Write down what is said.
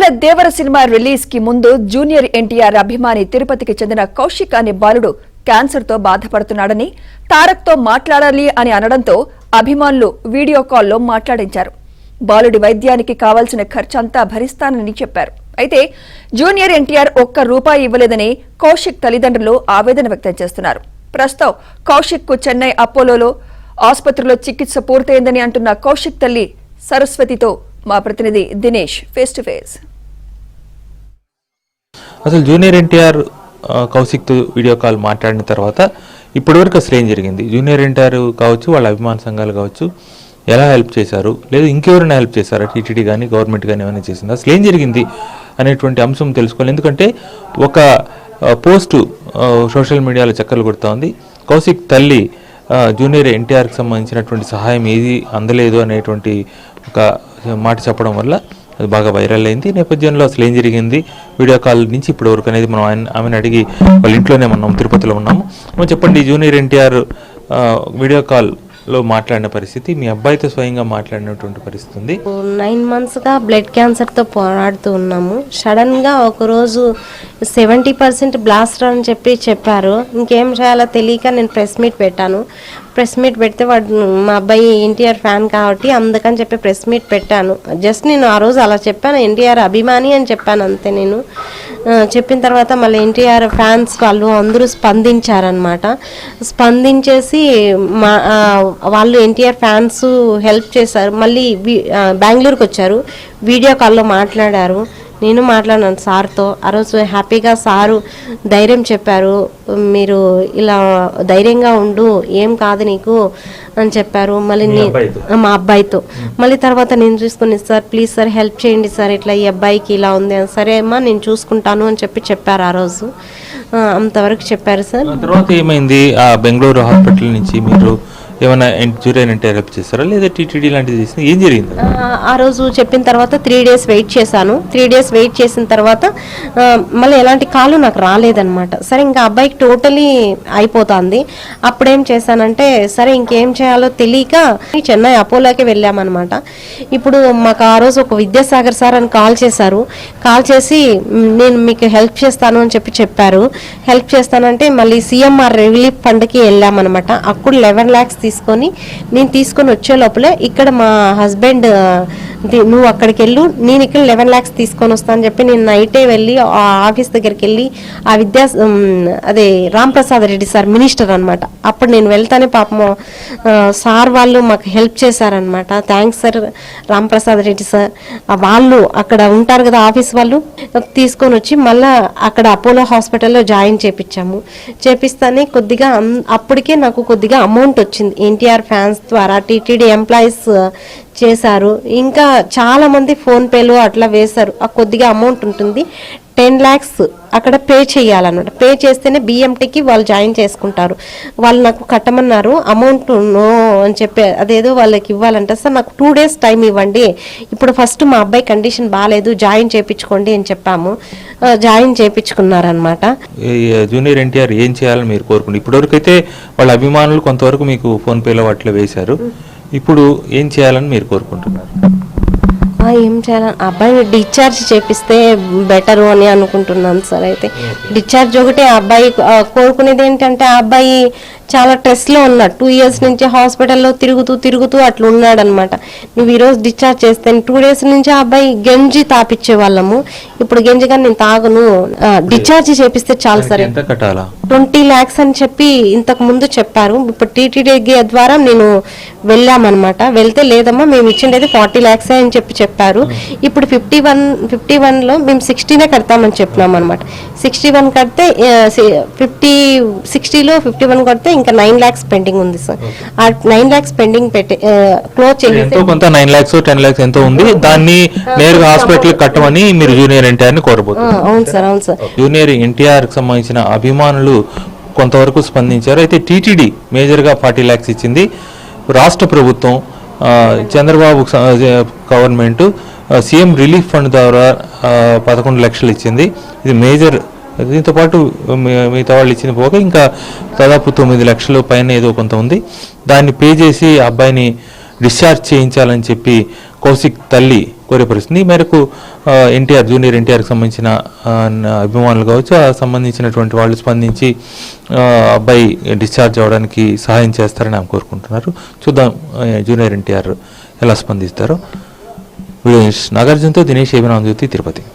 విడుదల దేవర cinema release కి ముందు జూనియర్ ఎన్టీఆర్ అభిమాని తిరుపతికి చెందిన కౌశిక్ అనే బాలుడు క్యాన్సర్ తో బాధపడుతున్నాడని తారక్ తో మాట్లాడాలి అని అనడంతో అభిమానులు వీడియో కాల్లో మాట్లాడించారు. బాలుడి వైద్యానికి కావాల్సిన ఖర్చంతా భరిస్తానని చెప్పారు. అయితే జూనియర్ ఎన్టీఆర్ ఒక్క రూపాయి ఇవ్వలేదని కౌశిక్ తల్లిదండ్రులు ఆవేదన వ్యక్తం చేస్తున్నారు. ప్రస్తుతం కౌశిక్ కు చెన్నై అపోలోలో ఆసుపత్రిలో చికిత్స పూర్తయిందని అంటున్న కౌశిక్ తల్లి సరస్వతితో మా ప్రతినిధి దినేష్ ఫేస్ టు ఫేస్. అసలు జూనియర్ ఎన్టీఆర్ కౌశిక్ తో వీడియో కాల్ మాట్లాడిన తర్వాత ఇప్పటివరకు అసలు ఏం జరిగింది, జూనియర్ ఎన్టీఆర్ కావచ్చు, వాళ్ళ అభిమాన సంఘాలు కావచ్చు, ఎలా హెల్ప్ చేశారు, లేదా ఇంకెవరైనా హెల్ప్ చేశారా, టీటీడీ కానీ గవర్నమెంట్ కానీ ఏమైనా చేసింది, అసలు ఏం జరిగింది అనేటువంటి అంశం తెలుసుకోవాలి. ఎందుకంటే ఒక పోస్టు సోషల్ మీడియాలో చక్కర్లు కొడుతూ ఉంది. కౌశిక్ తల్లి జూనియర్ ఎన్టీఆర్కి సంబంధించినటువంటి సహాయం ఏది అందలేదు అనేటువంటి ఒక మాట చెప్పడం వల్ల అది బాగా వైరల్ అయింది. నేపథ్యంలో అసలు ఏం జరిగింది, వీడియో కాల్ నుంచి ఇప్పటి వరకు అనేది మనం ఆమెను అడిగి వాళ్ళ ఇంట్లోనే ఉన్నాము, తిరుపతిలో ఉన్నాము. చెప్పండి, జూనియర్ ఎన్టీఆర్ వీడియో కాల్లో మాట్లాడిన పరిస్థితి, మీ అబ్బాయితో స్వయంగా మాట్లాడినటువంటి పరిస్థితి ఉంది. 9 monthsగా బ్లడ్ క్యాన్సర్తో పోరాడుతూ ఉన్నాము. సడన్గా ఒకరోజు 70% బ్లాస్టర్ అని చెప్పారు. ఇంకేం చేయాలో తెలియక నేను ప్రెస్ మీట్ పెట్టాను. ప్రెస్ మీట్ పెడితే వాడు మా అబ్బాయి ఎన్టీఆర్ ఫ్యాన్ కాబట్టి అందుకని చెప్పి ప్రెస్ మీట్ పెట్టాను. జస్ట్ నేను ఆ రోజు అలా చెప్పాను, ఎన్టీఆర్ అభిమాని అని చెప్పాను అంతే. నేను చెప్పిన తర్వాత మళ్ళీ ఎన్టీఆర్ ఫ్యాన్స్ వాళ్ళు అందరూ స్పందించారనమాట. స్పందించేసి వాళ్ళు ఎన్టీఆర్ ఫ్యాన్స్ హెల్ప్ చేశారు. మళ్ళీ బెంగళూరుకి వచ్చారు, వీడియో కాల్లో మాట్లాడారు. నేను మాట్లాడినాను సార్తో. ఆ రోజు హ్యాపీగా సారు ధైర్యం చెప్పారు, మీరు ఇలా ధైర్యంగా ఉండు, ఏం కాదు నీకు అని చెప్పారు. మళ్ళీ మా అబ్బాయితో మళ్ళీ తర్వాత నేను చూసుకుని, సార్ ప్లీజ్ సార్ హెల్ప్ చేయండి సార్, ఇట్లా ఈ అబ్బాయికి ఇలా ఉంది. సరే అమ్మా నేను చూసుకుంటాను అని చెప్పారు. ఆ రోజు అంతవరకు చెప్పారు సార్. తర్వాత ఏమైంది, ఆ బెంగళూరు హాస్పిటల్ నుంచి మీరు ఏమైనా జూనియర్ ఎన్టీఆర్ హెల్ప్ చేస్తారా, లేదా టీటీడీ లాంటిది చేసిన, ఏం జరిగింది? ఆ రోజు చెప్పిన తర్వాత 3 days వెయిట్ చేశాను. 3 days వెయిట్ చేసిన తర్వాత మళ్ళీ ఎలాంటి కాలు నాకు రాలేదన్నమాట. సరే ఇంకా అబ్బాయికి టోటలీ అయిపోతుంది. అప్పుడేం చేశానంటే సరే ఇంకేం చేయాలో తెలియక చెన్నై అపోలోకి వెళ్ళామన్నమాట. ఇప్పుడు మాకు ఆ రోజు ఒక విద్యాసాగర్ సార్ అని కాల్ చేశారు. కాల్ చేసి నేను మీకు హెల్ప్ చేస్తాను అని చెప్పారు. హెల్ప్ చేస్తానంటే మళ్ళీ సిఎంఆర్ రిలీఫ్ ఫండ్కి వెళ్ళామన్నమాట. అప్పుడు 11 lakhs తీసుకొని నేను తీసుకొని వచ్చే లోపలే ఇక్కడ మా హస్బెండ్ నువ్వు అక్కడికి వెళ్ళు, నేను ఇక్కడ 11 lakhs తీసుకొని వస్తాను అని చెప్పి నేను నైటే వెళ్ళి ఆ ఆఫీస్ దగ్గరికి వెళ్ళి అదే రాంప్రసాద్ రెడ్డి సార్ మినిస్టర్ అనమాట. అప్పుడు నేను వెళ్తానే పాపము సార్ వాళ్ళు మాకు హెల్ప్ చేశారనమాట. Thanks sir Ramprasad Reddy sir. వాళ్ళు అక్కడ ఉంటారు కదా ఆఫీస్ వాళ్ళు, తీసుకొని వచ్చి మళ్ళీ అక్కడ అపోలో హాస్పిటల్లో జాయిన్ చేపించాము. చేపిస్తానే కొద్దిగా అప్పటికే నాకు కొద్దిగా అమౌంట్ వచ్చింది ఎన్టీఆర్ ఫ్యాన్స్ ద్వారా. టీటీడీ ఎంప్లాయీస్ చేశారు, ఇంకా చాలా మంది ఫోన్పేలో అట్లా వేశారు. ఆ కొద్దిగా అమౌంట్ ఉంటుంది, 10 lakhs అక్కడ పే చేయాలన్నమాట. పే చేస్తేనే బిఎంటీకి వాళ్ళు జాయిన్ చేసుకుంటారు. వాళ్ళు నాకు కట్టమన్నారు, అమౌంట్ నో అని చెప్పి అదేదో వాళ్ళకి ఇవ్వాలంట. సార్ నాకు 2 days టైం ఇవ్వండి, ఇప్పుడు ఫస్ట్ మా అబ్బాయి కండిషన్ బాగాలేదు, జాయిన్ చేయించుకోండి అని చెప్పాము. జాయిన్ చేయించుకున్నారనమాట. జూనియర్ ఎన్టీఆర్ ఏం చేయాలని మీరు కోరుకుంటారు? ఇప్పటివరకు అయితే వాళ్ళ అభిమానులు కొంతవరకు మీకు ఫోన్పేలో వాటిలో వేశారు, ఇప్పుడు ఏం చేయాలని మీరు కోరుకుంటున్నారు? ఏం చేయాలని అబ్బాయిని డిశ్చార్జ్ చేపిస్తే బెటరు అని అనుకుంటున్నాను సార్. అయితే డిశ్చార్జ్ ఒకటే అబ్బాయి కోరుకునేది ఏంటంటే, ఆ అబ్బాయి చాలా స్ట్రెస్లో ఉన్నాడు. 2 years నుంచి హాస్పిటల్లో తిరుగుతూ అట్లా ఉన్నాడు అనమాట. నువ్వు ఈరోజు డిశ్చార్జ్ చేస్తే 2 days నుంచి ఆ అబ్బాయి గంజి తాపిచ్చే వాళ్ళము. ఇప్పుడు గంజి కానీ నేను తాగను, డిశ్చార్జ్ చేపిస్తే చాలు సార్. 20 lakhs అని చెప్పి ఇంతకు ముందు చెప్పారు. ఇప్పుడు టీటీడీ ద్వారా నేను వెళ్ళామన్నమాట. వెళ్తే లేదమ్మా మేము ఇచ్చిండేది 40 lakhs అని చెప్పారు. ఇప్పుడు 51లో మేము 60 కడతామని చెప్పినాం అనమాట. 61 కడితే 60లో 51 కడితే ఇంకా 9 lakhs పెండింగ్ ఉంది సార్. ఆ 9 lakhs పెండింగ్ పెట్టి క్లోజ్ చేసి కొంత 9 lakhs 10 lakhs ఎంతో ఉంది, దాన్ని నేరుగా హాస్పిటల్ కట్టమని మీరు జూనియర్ ఎన్టీఆర్ ని కోరబోతున్నారు. అవును సార్, అవును సార్. జూనియర్ ఎన్టీఆర్ కి సంబంధించిన అభిమానులు కొంతవరకు స్పందించారు. అయితే టీటీడీ మేజర్ గా 40 lakhs ఇచ్చింది. రాష్ట్ర ప్రభుత్వం Chandrababu government CM relief fund ద్వారా 11 lakhs ఇచ్చింది. ఇది మేజర్. దీంతో పాటు మిగతా వాళ్ళు ఇచ్చిన పోగా ఇంకా దాదాపు 9 lakhs పైన ఏదో కొంత ఉంది. దాన్ని పే చేసి అబ్బాయిని డిశ్చార్జ్ చేయించాలని చెప్పి కౌశిక్ తల్లి కోరే పరిస్థితి. ఈ మేరకు ఎన్టీఆర్ జూనియర్ ఎన్టీఆర్కి సంబంధించిన అభిమానులు కావచ్చు, ఆ సంబంధించినటువంటి వాళ్ళు స్పందించి అబ్బాయి డిశ్చార్జ్ అవ్వడానికి సహాయం చేస్తారని ఆమె కోరుకుంటున్నారు. చూద్దాం జూనియర్ ఎన్టీఆర్ ఎలా స్పందిస్తారో. వీడియో నాగార్జునతో దినేష్ ఏబినాంజ్యోతి, తిరుపతి.